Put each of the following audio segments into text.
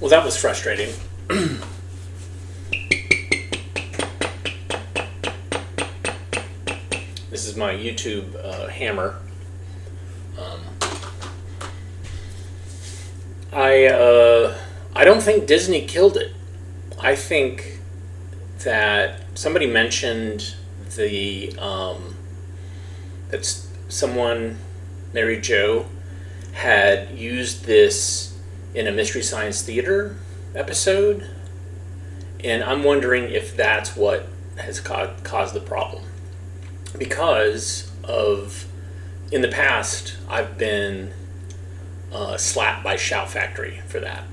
Well, that was frustrating. This is my YouTube hammer. I don't think Disney killed it. I think that somebody mentioned that someone, Mary Jo, had used this in a Mystery Science Theater episode, and I'm wondering if that's what has caused the problem. Because in the past, I've been slapped by Shout Factory for that.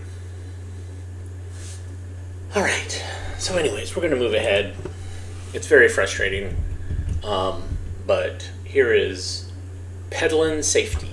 Alright, so anyways, we're going to move ahead. It's very frustrating, but here is Peddlin Safety.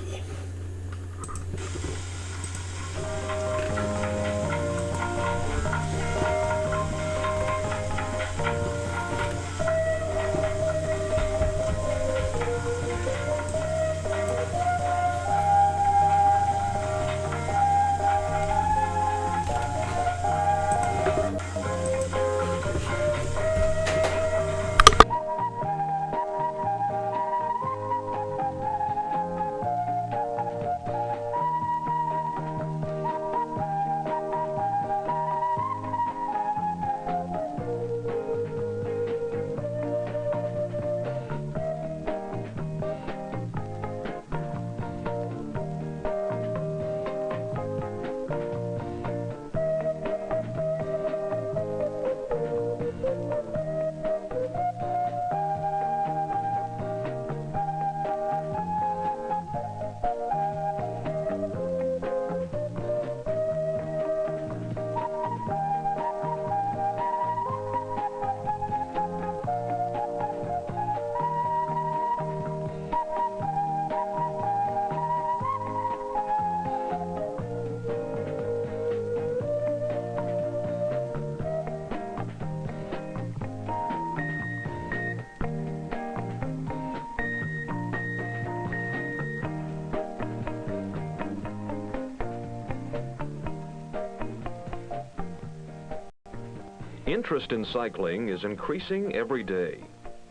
Interest in cycling is increasing every day.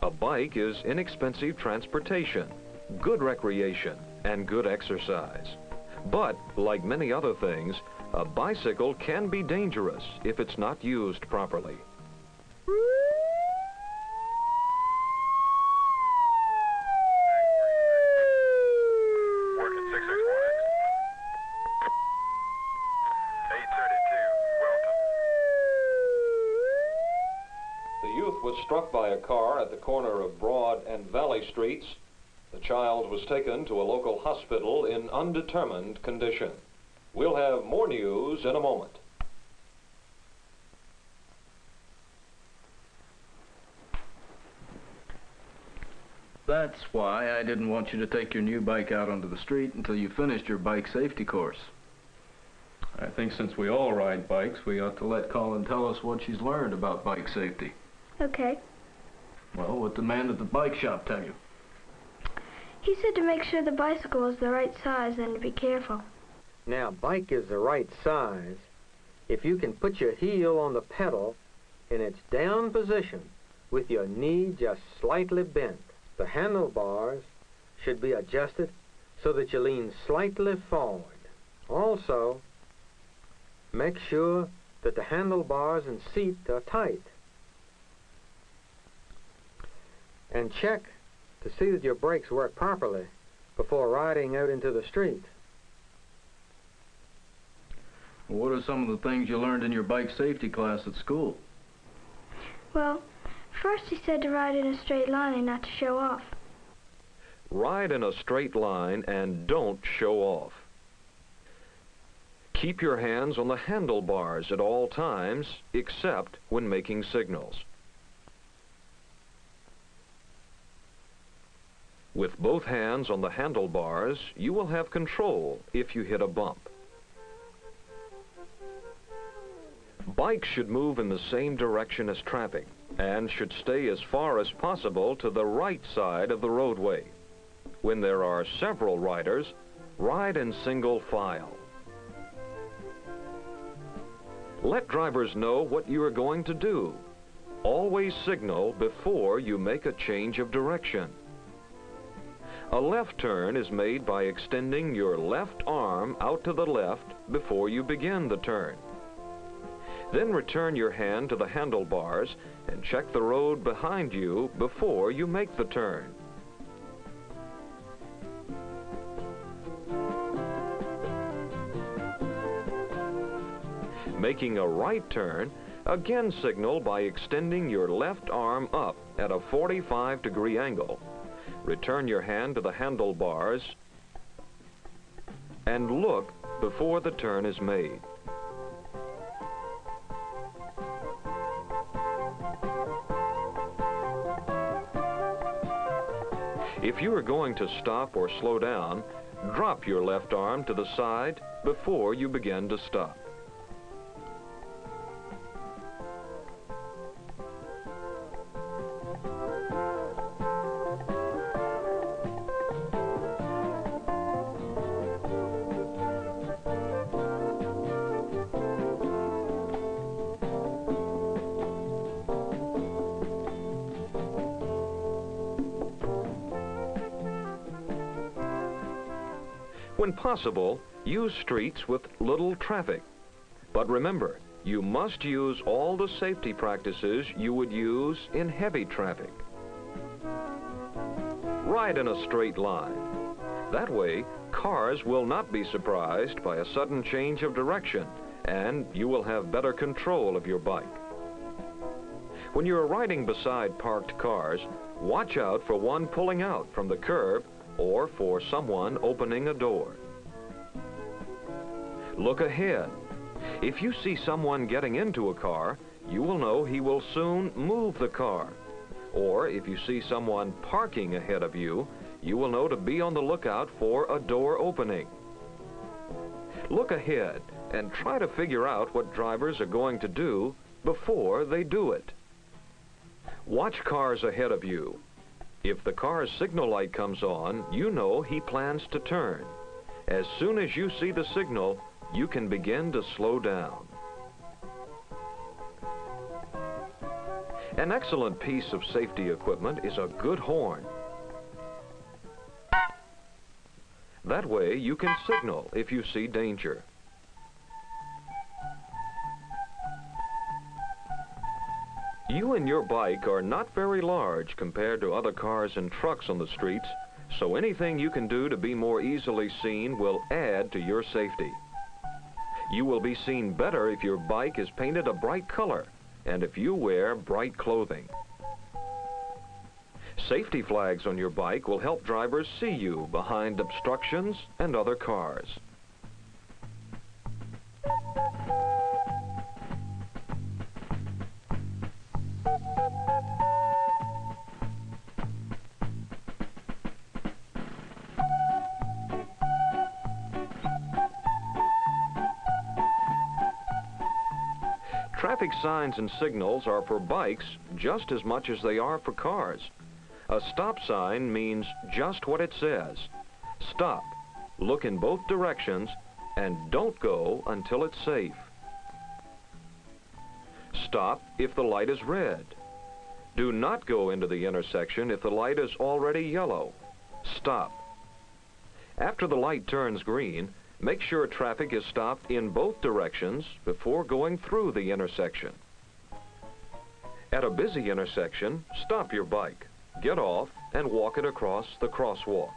A bike is inexpensive transportation, good recreation, and good exercise. But, like many other things, a bicycle can be dangerous if it's not used properly. Was struck by a car at the corner of Broad and Valley Streets. The child was taken to a local hospital in undetermined condition. We'll have more news in a moment. That's why I didn't want you to take your new bike out onto the street until you finished your bike safety course. I think since we all ride bikes, we ought to let Colin tell us what she's learned about bike safety. Okay. Well, what did the man at the bike shop tell you? He said to make sure the bicycle is the right size and to be careful. Now, bike is the right size if you can put your heel on the pedal in its down position with your knee just slightly bent. The handlebars should be adjusted so that you lean slightly forward. Also, make sure that the handlebars and seat are tight. And check to see that your brakes work properly before riding out into the street. What are some of the things you learned in your bike safety class at school? Well, first he said to ride in a straight line and not to show off. Ride in a straight line and don't show off. Keep your hands on the handlebars at all times, except when making signals. With both hands on the handlebars, you will have control if you hit a bump. Bikes should move in the same direction as traffic and should stay as far as possible to the right side of the roadway. When there are several riders, ride in single file. Let drivers know what you are going to do. Always signal before you make a change of direction. A left turn is made by extending your left arm out to the left before you begin the turn. Then return your hand to the handlebars and check the road behind you before you make the turn. Making a right turn, again signal by extending your left arm up at a 45-degree angle. Return your hand to the handlebars and look before the turn is made. If you are going to stop or slow down, drop your left arm to the side before you begin to stop. When possible, use streets with little traffic. But remember, you must use all the safety practices you would use in heavy traffic. Ride in a straight line. That way, cars will not be surprised by a sudden change of direction, and you will have better control of your bike. When you are riding beside parked cars, watch out for one pulling out from the curb or for someone opening a door. Look ahead. If you see someone getting into a car, you will know he will soon move the car. Or if you see someone parking ahead of you, you will know to be on the lookout for a door opening. Look ahead and try to figure out what drivers are going to do before they do it. Watch cars ahead of you. If the car's signal light comes on, you know he plans to turn. As soon as you see the signal, you can begin to slow down. An excellent piece of safety equipment is a good horn. That way you can signal if you see danger. You and your bike are not very large compared to other cars and trucks on the streets, so anything you can do to be more easily seen will add to your safety. You will be seen better if your bike is painted a bright color and if you wear bright clothing. Safety flags on your bike will help drivers see you behind obstructions and other cars. Traffic signs and signals are for bikes just as much as they are for cars. A stop sign means just what it says. Stop, look in both directions, and don't go until it's safe. Stop if the light is red. Do not go into the intersection if the light is already yellow. Stop. After the light turns green, make sure traffic is stopped in both directions before going through the intersection. At a busy intersection, stop your bike, get off, and walk it across the crosswalk.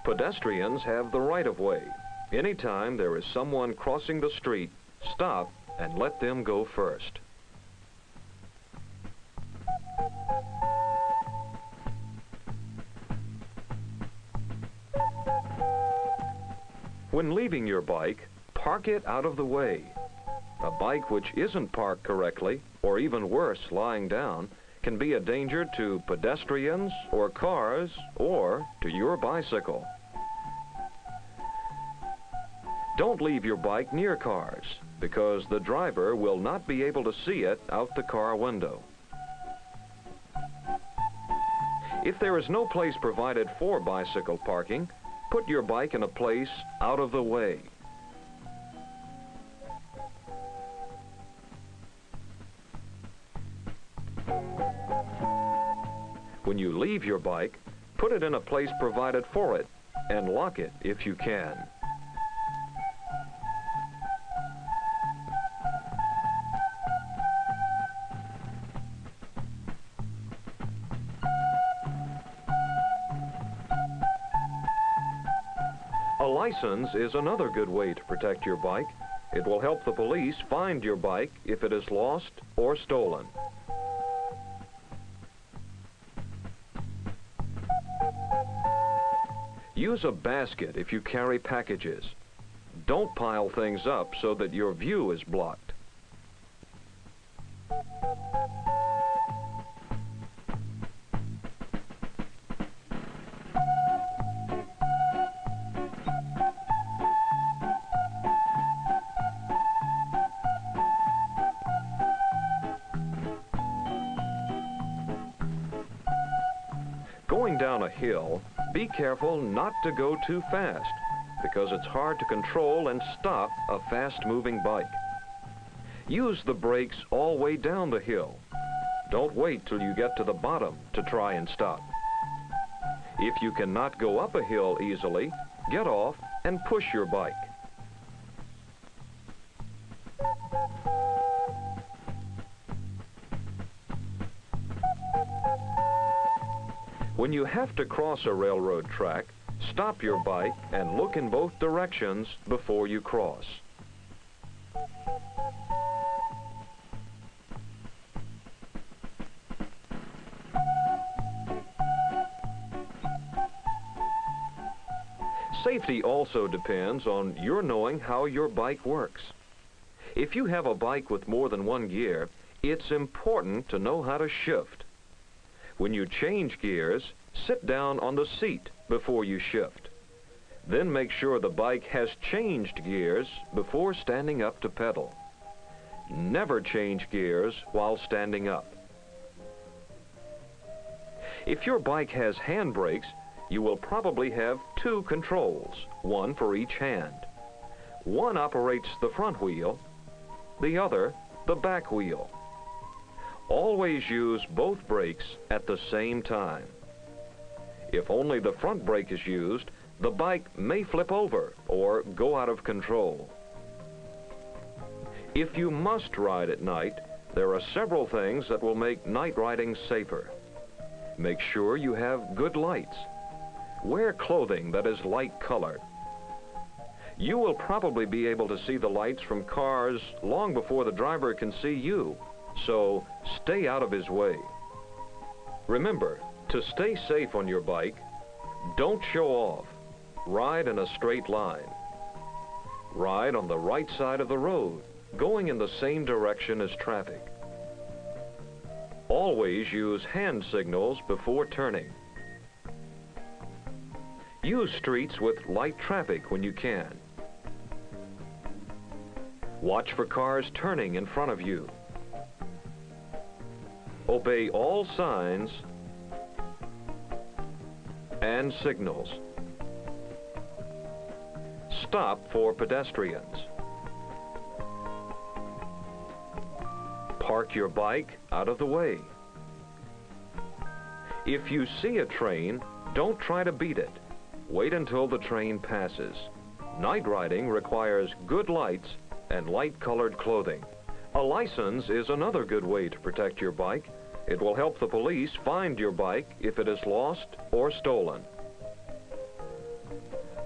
Pedestrians have the right-of-way. Anytime there is someone crossing the street, stop and let them go first. When leaving your bike, park it out of the way. A bike which isn't parked correctly, or even worse, lying down, can be a danger to pedestrians or cars or to your bicycle. Don't leave your bike near cars, because the driver will not be able to see it out the car window. If there is no place provided for bicycle parking, put your bike in a place out of the way. When you leave your bike, put it in a place provided for it and lock it if you can. A license is another good way to protect your bike. It will help the police find your bike if it is lost or stolen. Use a basket if you carry packages. Don't pile things up so that your view is blocked. Going down a hill, be careful not to go too fast, because it's hard to control and stop a fast-moving bike. Use the brakes all the way down the hill. Don't wait till you get to the bottom to try and stop. If you cannot go up a hill easily, get off and push your bike. When you have to cross a railroad track, stop your bike and look in both directions before you cross. Safety also depends on your knowing how your bike works. If you have a bike with more than one gear, it's important to know how to shift. When you change gears, sit down on the seat before you shift. Then make sure the bike has changed gears before standing up to pedal. Never change gears while standing up. If your bike has handbrakes, you will probably have two controls, one for each hand. One operates the front wheel, the other the back wheel. Always use both brakes at the same time. If only the front brake is used, the bike may flip over or go out of control. If you must ride at night, there are several things that will make night riding safer. Make sure you have good lights. Wear clothing that is light colored. You will probably be able to see the lights from cars long before the driver can see you, so stay out of his way. Remember, to stay safe on your bike, don't show off. Ride in a straight line. Ride on the right side of the road, going in the same direction as traffic. Always use hand signals before turning. Use streets with light traffic when you can. Watch for cars turning in front of you. Obey all signs and signals. Stop for pedestrians. Park your bike out of the way. If you see a train, don't try to beat it. Wait until the train passes. Night riding requires good lights and light-colored clothing. A license is another good way to protect your bike. It will help the police find your bike if it is lost or stolen.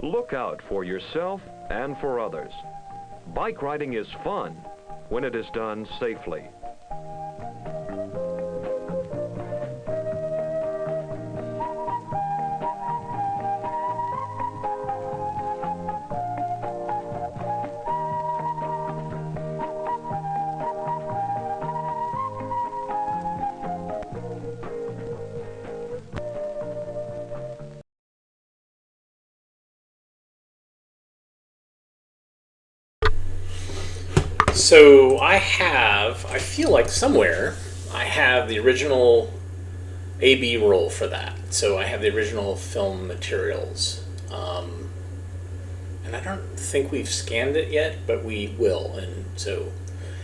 Look out for yourself and for others. Bike riding is fun when it is done safely. So I feel like somewhere, I have the original A/B roll for that. So I have the original film materials. And I don't think we've scanned it yet, but we will. And so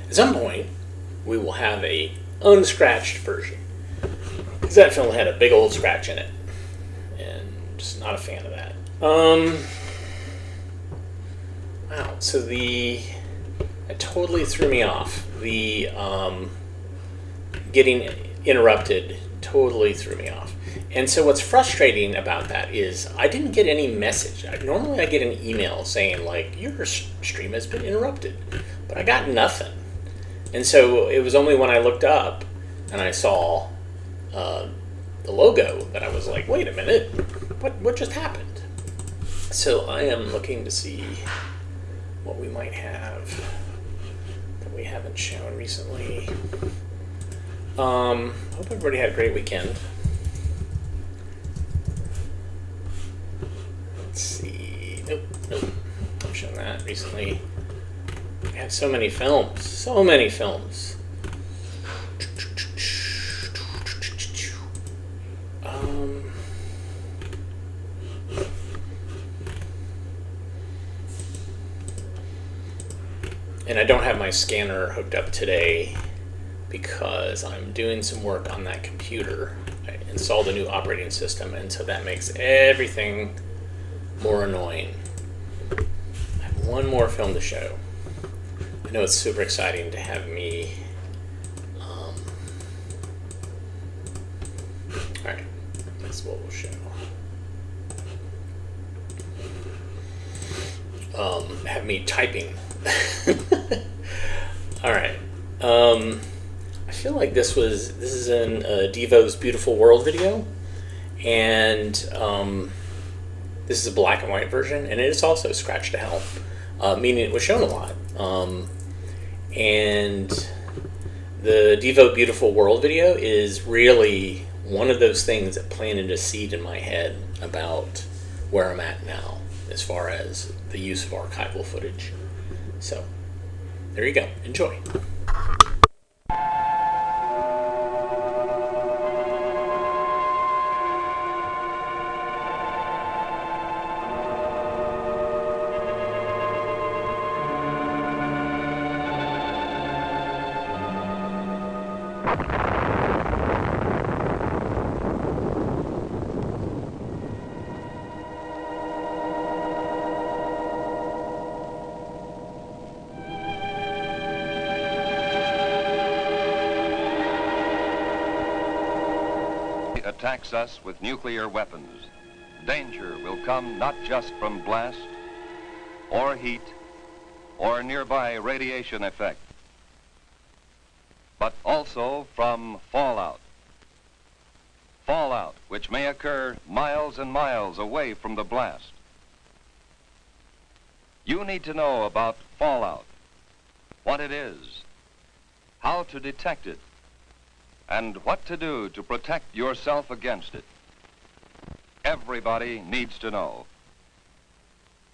at some point, we will have a unscratched version. Because that film had a big old scratch in it. And just not a fan of that. Wow, so that totally threw me off. The getting interrupted totally threw me off. And so what's frustrating about that is I didn't get any message. Normally I get an email saying, like, your stream has been interrupted. But I got nothing. And so it was only when I looked up and I saw the logo that I was like, wait a minute, what just happened? So I am looking to see what we might have that we haven't shown recently. Hope everybody had a great weekend. Let's see. Nope. I've shown that recently. We have so many films. And I don't have my scanner hooked up today because I'm doing some work on that computer. I installed a new operating system, and so that makes everything more annoying. I have one more film to show. I know it's super exciting to have me. Alright, that's what we'll show. Have me typing. Alright. I feel like this is in Devo's Beautiful World video, and this is a black and white version, and it is also scratched to hell, meaning it was shown a lot. And the Devo Beautiful World video is really one of those things that planted a seed in my head about where I'm at now as far as the use of archival footage. So, there you go. Enjoy. Attacks us with nuclear weapons, danger will come not just from blast or heat or nearby radiation effect, but also from fallout. Fallout which may occur miles and miles away from the blast. You need to know about fallout, what it is, how to detect it, and what to do to protect yourself against it. Everybody needs to know.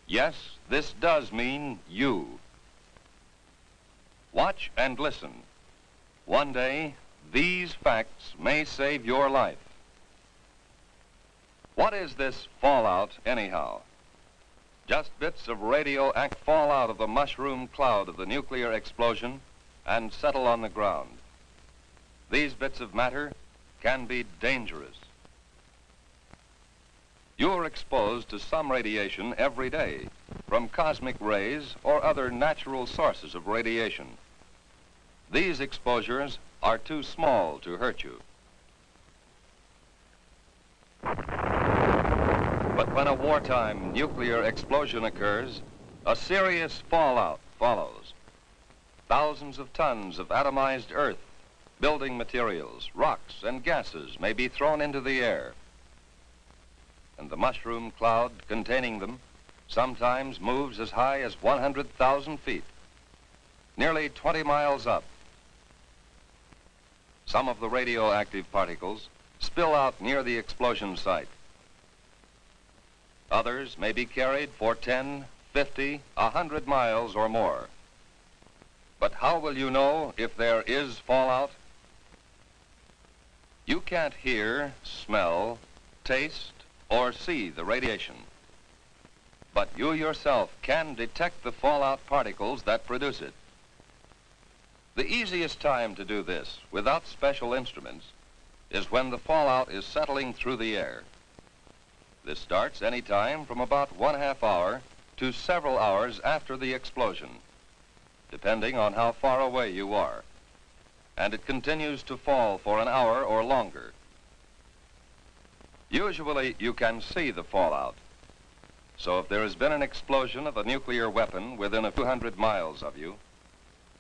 Yes, this does mean you. Watch and listen. One day, these facts may save your life. What is this fallout, anyhow? Just bits of radioactive fall out of the mushroom cloud of the nuclear explosion and settle on the ground. These bits of matter can be dangerous. You're exposed to some radiation every day from cosmic rays or other natural sources of radiation. These exposures are too small to hurt you. But when a wartime nuclear explosion occurs, a serious fallout follows. Thousands of tons of atomized earth, building materials, rocks, and gases may be thrown into the air. And the mushroom cloud containing them sometimes moves as high as 100,000 feet, nearly 20 miles up. Some of the radioactive particles spill out near the explosion site. Others may be carried for 10, 50, 100 miles or more. But how will you know if there is fallout? You can't hear, smell, taste, or see the radiation. But you yourself can detect the fallout particles that produce it. The easiest time to do this, without special instruments, is when the fallout is settling through the air. This starts any time from about 1/2 hour to several hours after the explosion, depending on how far away you are, and it continues to fall for an hour or longer. Usually you can see the fallout, so if there has been an explosion of a nuclear weapon within a few hundred miles of you,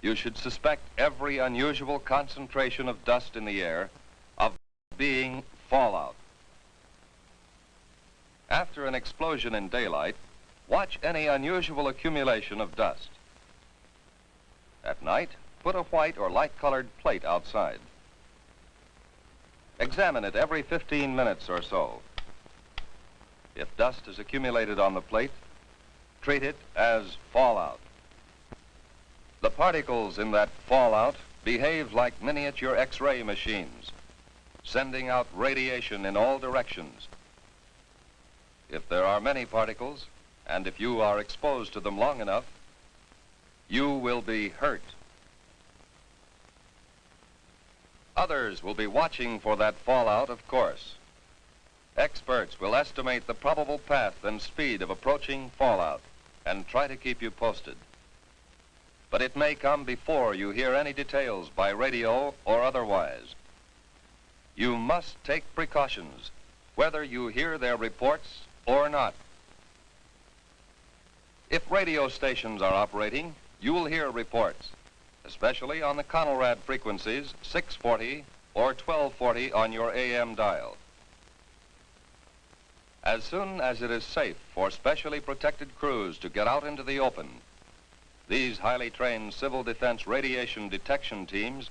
you should suspect every unusual concentration of dust in the air of being fallout. After an explosion in daylight, watch any unusual accumulation of dust. At night, put a white or light-colored plate outside. Examine it every 15 minutes or so. If dust is accumulated on the plate, treat it as fallout. The particles in that fallout behave like miniature X-ray machines, sending out radiation in all directions. If there are many particles, and if you are exposed to them long enough, you will be hurt. Others will be watching for that fallout, of course. Experts will estimate the probable path and speed of approaching fallout and try to keep you posted. But it may come before you hear any details by radio or otherwise. You must take precautions, whether you hear their reports or not. If radio stations are operating, you will hear reports, especially on the Conelrad frequencies 640 or 1240 on your AM dial. As soon as it is safe for specially protected crews to get out into the open, these highly trained civil defense radiation detection teams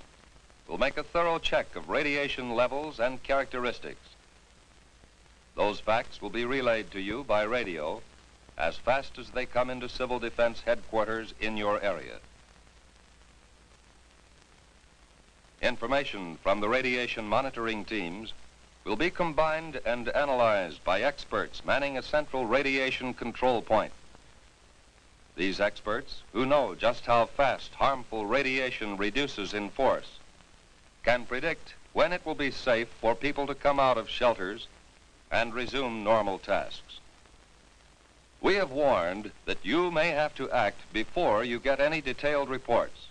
will make a thorough check of radiation levels and characteristics. Those facts will be relayed to you by radio as fast as they come into civil defense headquarters in your area. Information from the radiation monitoring teams will be combined and analyzed by experts manning a central radiation control point. These experts, who know just how fast harmful radiation reduces in force, can predict when it will be safe for people to come out of shelters and resume normal tasks. We have warned that you may have to act before you get any detailed reports.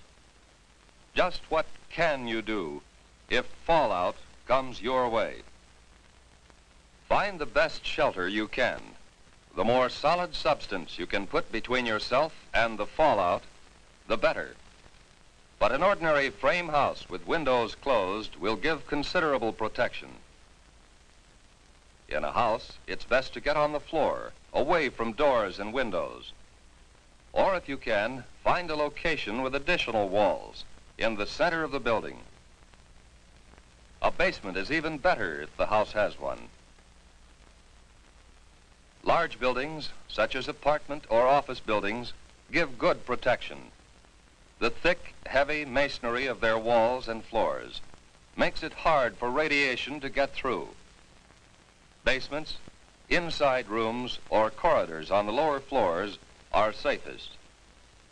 Just what can you do if fallout comes your way? Find the best shelter you can. The more solid substance you can put between yourself and the fallout, the better. But an ordinary frame house with windows closed will give considerable protection. In a house, it's best to get on the floor, away from doors and windows. Or if you can, find a location with additional walls in the center of the building. A basement is even better if the house has one. Large buildings, such as apartment or office buildings, give good protection. The thick, heavy masonry of their walls and floors makes it hard for radiation to get through. Basements, inside rooms, or corridors on the lower floors are safest.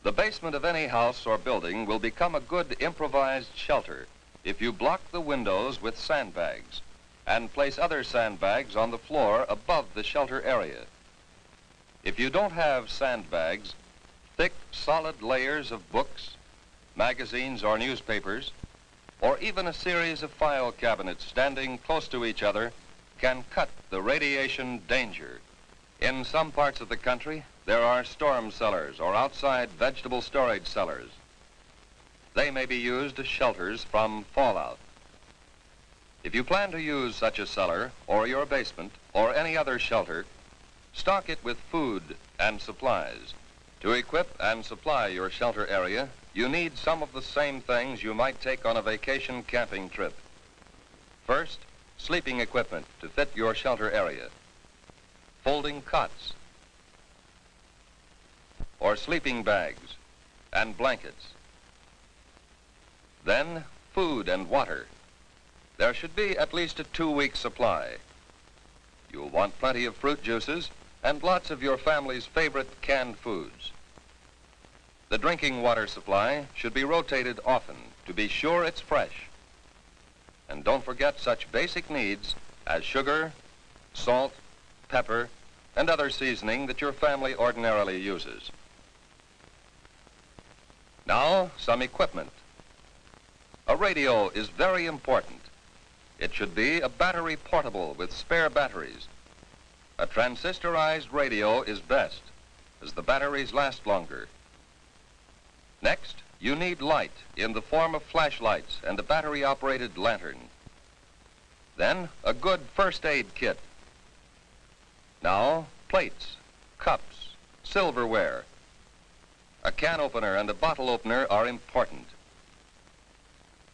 The basement of any house or building will become a good improvised shelter if you block the windows with sandbags and place other sandbags on the floor above the shelter area. If you don't have sandbags, thick, solid layers of books, magazines or newspapers, or even a series of file cabinets standing close to each other can cut the radiation danger. In some parts of the country, there are storm cellars or outside vegetable storage cellars. They may be used as shelters from fallout. If you plan to use such a cellar or your basement or any other shelter, stock it with food and supplies. To equip and supply your shelter area, you need some of the same things you might take on a vacation camping trip. First, sleeping equipment to fit your shelter area, folding cots, or sleeping bags and blankets. Then, food and water. There should be at least a 2-week supply. You'll want plenty of fruit juices and lots of your family's favorite canned foods. The drinking water supply should be rotated often to be sure it's fresh. And don't forget such basic needs as sugar, salt, pepper, and other seasoning that your family ordinarily uses. Now, some equipment. A radio is very important. It should be a battery portable with spare batteries. A transistorized radio is best, as the batteries last longer. Next, you need light in the form of flashlights and a battery-operated lantern. Then, a good first aid kit. Now, plates, cups, silverware. A can opener and a bottle opener are important.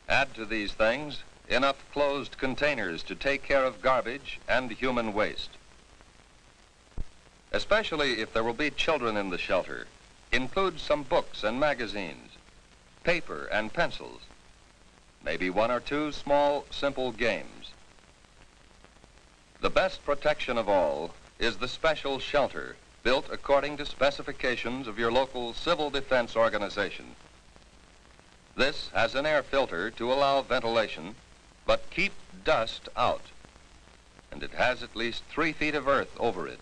Add to these things enough closed containers to take care of garbage and human waste. Especially if there will be children in the shelter, include some books and magazines, paper and pencils, maybe 1 or 2 small, simple games. The best protection of all is the special shelter built according to specifications of your local civil defense organization. This has an air filter to allow ventilation, but keep dust out. And it has at least 3 feet of earth over it.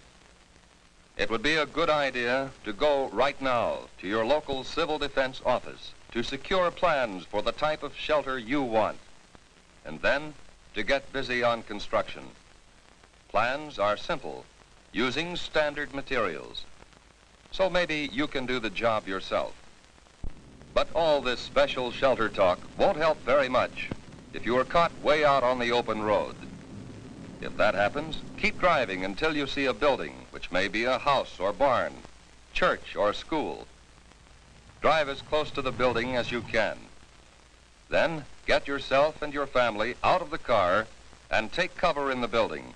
It would be a good idea to go right now to your local civil defense office to secure plans for the type of shelter you want, and then to get busy on construction. Plans are simple, using standard materials. So maybe you can do the job yourself. But all this special shelter talk won't help very much if you are caught way out on the open road. If that happens, keep driving until you see a building, which may be a house or barn, church or school. Drive as close to the building as you can. Then get yourself and your family out of the car and take cover in the building.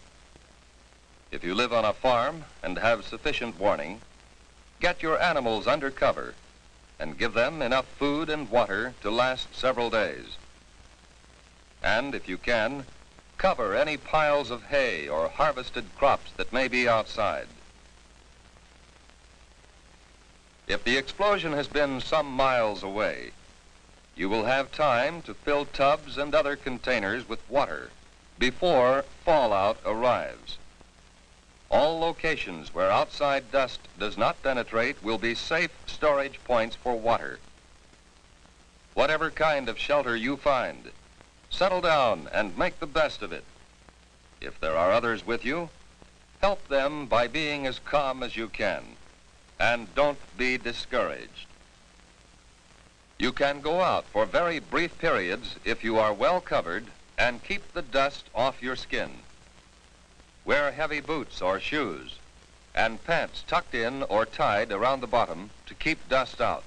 If you live on a farm and have sufficient warning, get your animals under cover and give them enough food and water to last several days. And if you can, cover any piles of hay or harvested crops that may be outside. If the explosion has been some miles away, you will have time to fill tubs and other containers with water before fallout arrives. All locations where outside dust does not penetrate will be safe storage points for water. Whatever kind of shelter you find, settle down and make the best of it. If there are others with you, help them by being as calm as you can, and don't be discouraged. You can go out for very brief periods if you are well covered and keep the dust off your skin. Wear heavy boots or shoes and pants tucked in or tied around the bottom to keep dust out.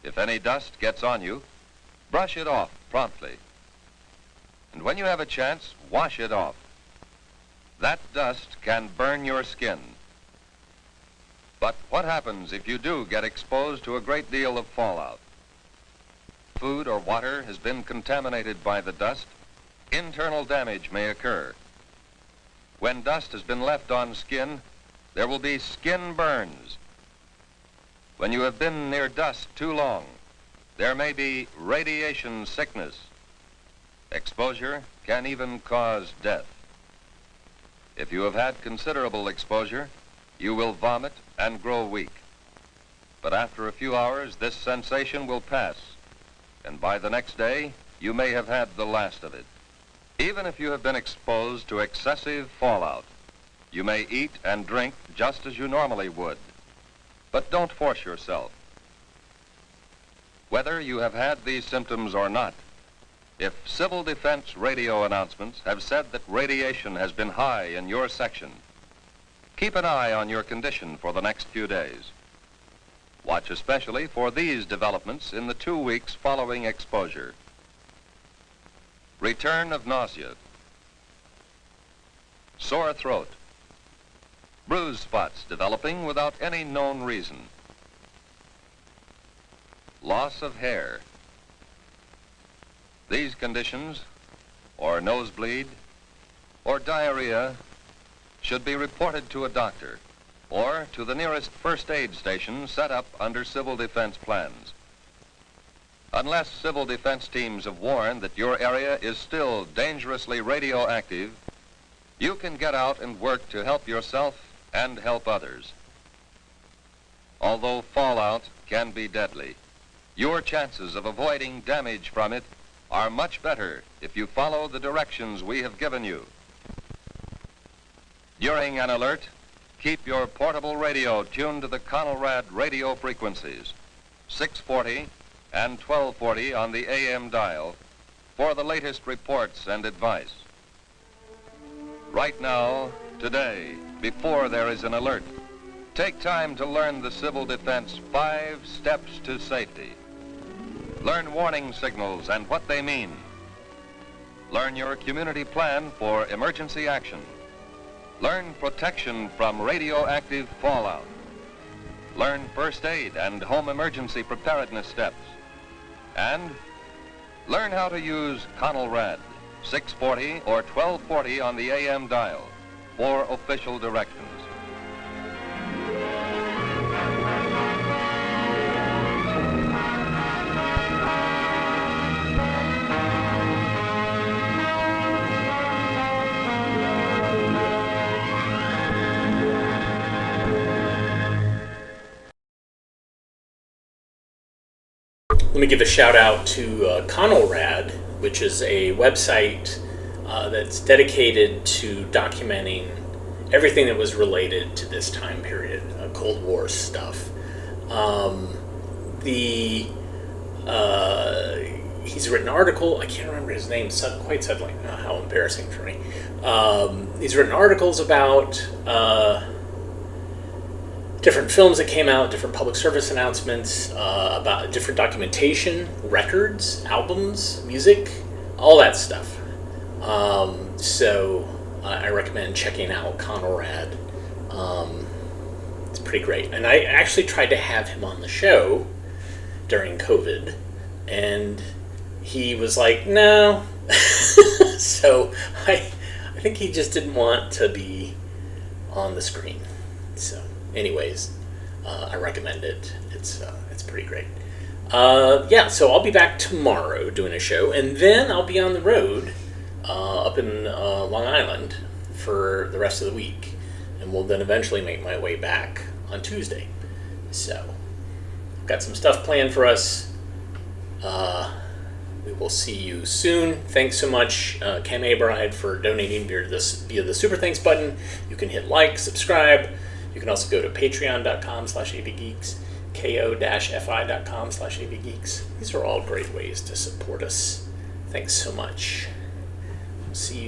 If any dust gets on you, brush it off promptly. And when you have a chance, wash it off. That dust can burn your skin. But what happens if you do get exposed to a great deal of fallout? Food or water has been contaminated by the dust, internal damage may occur. When dust has been left on skin, there will be skin burns. When you have been near dust too long, there may be radiation sickness. Exposure can even cause death. If you have had considerable exposure, you will vomit and grow weak. But after a few hours, this sensation will pass, and by the next day, you may have had the last of it. Even if you have been exposed to excessive fallout, you may eat and drink just as you normally would. But don't force yourself. Whether you have had these symptoms or not, if civil defense radio announcements have said that radiation has been high in your section, keep an eye on your condition for the next few days. Watch especially for these developments in the 2 weeks following exposure. Return of nausea, sore throat, bruise spots developing without any known reason, loss of hair, These conditions, or nosebleed, or diarrhea, should be reported to a doctor or to the nearest first aid station set up under civil defense plans. Unless civil defense teams have warned that your area is still dangerously radioactive, you can get out and work to help yourself and help others. Although fallout can be deadly, your chances of avoiding damage from it are much better if you follow the directions we have given you. During an alert, keep your portable radio tuned to the Conelrad radio frequencies, 640 and 1240 on the AM dial, for the latest reports and advice. Right now, today, before there is an alert, take time to learn the Civil Defense 5 steps to safety. Learn warning signals and what they mean. Learn your community plan for emergency action. Learn protection from radioactive fallout. Learn first aid and home emergency preparedness steps. And learn how to use Conelrad 640 or 1240 on the AM dial for official directions. Let me give a shout out to Conelrad, which is a website that's dedicated to documenting everything that was related to this time period, Cold War stuff. He's written an article, I can't remember his name, quite suddenly, how embarrassing for me. He's written articles about different films that came out, different public service announcements, about different documentation, records, albums, music, all that stuff. So I recommend checking out Conelrad. It's pretty great. And I actually tried to have him on the show during COVID, and he was like, no. So I think he just didn't want to be on the screen. So anyways, I recommend it. It's pretty great. So I'll be back tomorrow doing a show, and then I'll be on the road up in Long Island for the rest of the week, and will then eventually make my way back on Tuesday. So I've got some stuff planned for us. We will see you soon. Thanks so much, Cam Abride, for donating via the Super Thanks button. You can hit like, subscribe. You can also go to patreon.com/avgeeks, ko-fi.com/avgeeks. These are all great ways to support us. Thanks so much. See you.